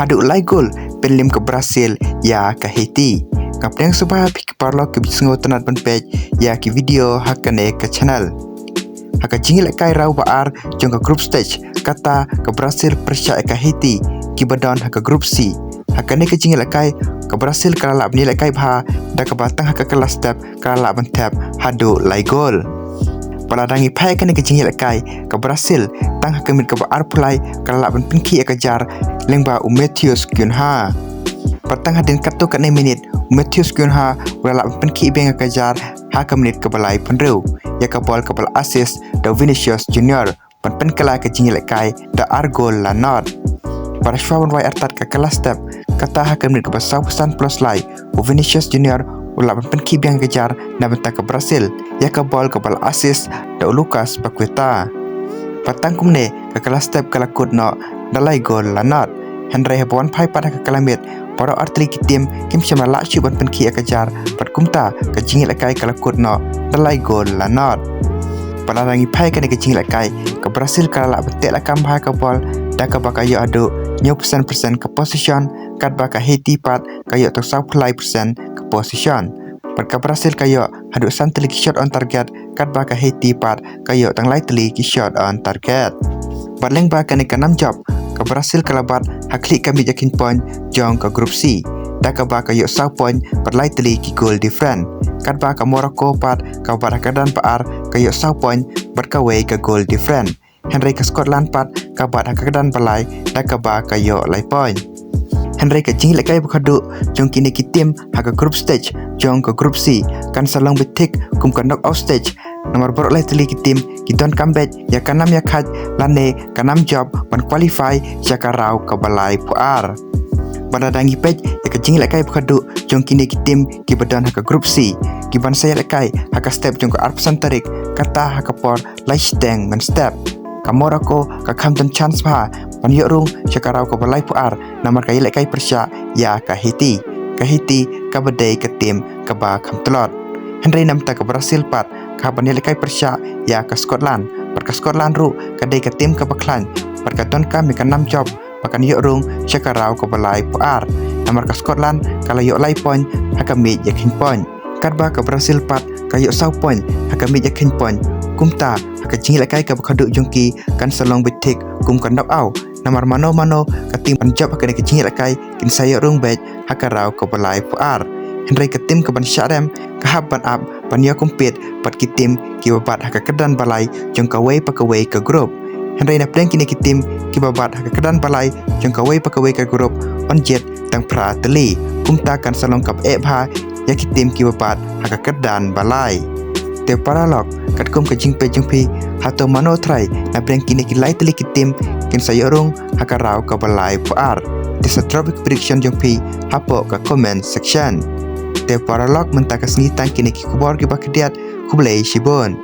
Haduh laigol penlim ke Brazil ya ke Haiti. Kapten subah pik parlo ke bisngo tanat ban page ya ke video hakane ke channel. Haka jing lehkai rau baar jong ke group stage kata ke Brazil pyrshah ke Haiti ki badon haka group C. Hakane ke jing lehkai ke Brazil kala lab ni lehkai bha da ke batang haka kelas step kala lab ban tap haduh laigol. Paladangi pai kane ke jing lehkai ke Brazil tang haka mit ke baar pulai kala lab ban pinki ekajar lengba Matthews Khana. Patang hadin katu kat 9 minit Matthews Khana wala lab pinki beng ekajar haka menit ke balai penreu ya ke bol ke bal assist da Vinicius Junior pen kala ke jing lehkai da argol la not. Para shwawan wai artat ke kelas step kata haka menit ke basau pesan plus lai Vinicius Junior wala pen kibang kejar na benta ke Brazil ya ke bol ke bal assist da Lucas Paqueta. Patang kumne ke kelas step kala kod no dalai gol lanot Henry habuan pai pada ke kalamit para arteri kitim kim syama lakshi ban penki kejar pat kumta ke jing lehkai kala kod no dalai gol lanot. Palarangi pai kane ke jing lehkai ke Brazil kala lak betek lakam bahai ke bol da ke bakayo aduk nyo persen ke position kat baka Haiti pat kayo tok 90% ke position. Pat ke Brazil kayo haduk santeli ki shot on target kat baka Haiti pat kayo tang lai teli ki shot on target. Padleng ba kane ke 6 job ke Brazil kalabat haklik kami jakin point jong ke group C. Da ke ba kayo 1 point pat lai teli ki goal different. Kat ba ke Morocco pat ka bar hakadan paar kayo 1 point bat ka way ke goal different. Henry ke Scotland pat ka bat hakadan balai da ke ba kayo lai point. Henry ke jing lehkai khadduh jong kini ki tim haka group stage jong ke group C kan salong betik kum ke knockout stage. Nomor borok lai teli ki tim ki don comeback ya kanam ya khat lane kanam job ban qualify jaka rau ke balai puar. Paladangi page ya ke jing lehkai khadduh jong kini ki tim ki badon haka group C ki ban saya lehkai haka step jong ke arpsan tarik kata haka por lai steng ban step. Ka Morocco ka kamton chance bha ban yorung jakarau ke balai puar namar kai lehkai pyrshah ya ke Haiti. Ke Haiti ka balei ke tim ke ba kamtlot. Henry namta ke Brazil pat ka ban lehkai pyrshah ya ke Scotland. Pat ke Scotland ru ka dei ke tim ke baklan. Pat ka ton ka mi ka 6 job pakan yorung jakarau ke balai puar. Namar ke Scotland kala yo lai point haka mi yakin point. Kat ba ke Brazil pat ka yo 1 point haka mi yakin point. Kumta haka jing lehkai ke khadduh jongki kan salong betik kum kan knock out namar mano ke tim panjab haka ke jing lehkai kin sayo rung bet haka rau ke balai puar. Henry ke tim ke ban syarem ke hab ban up ban yo kompet pat ki tim ki babat haka kedan balai jong ka way pakaway ke grup. Henry na pleng kini ki tim ki babat haka kedan balai jong ka way pakaway ke grup on jet tang pra teli kumta kan salong kap bha ya ki tim ki babat haka kedan balai. Te paralog kat kum ke jing pe jing pi hato mano try na pleng kini ki lai teli ki tim kin sayorung haka rau ke balai puar. This a tropic prediction jong pi hapo ke comment section. Te paralog mentaka sengitan kini ki kubor ki bakdiat kublai shibon.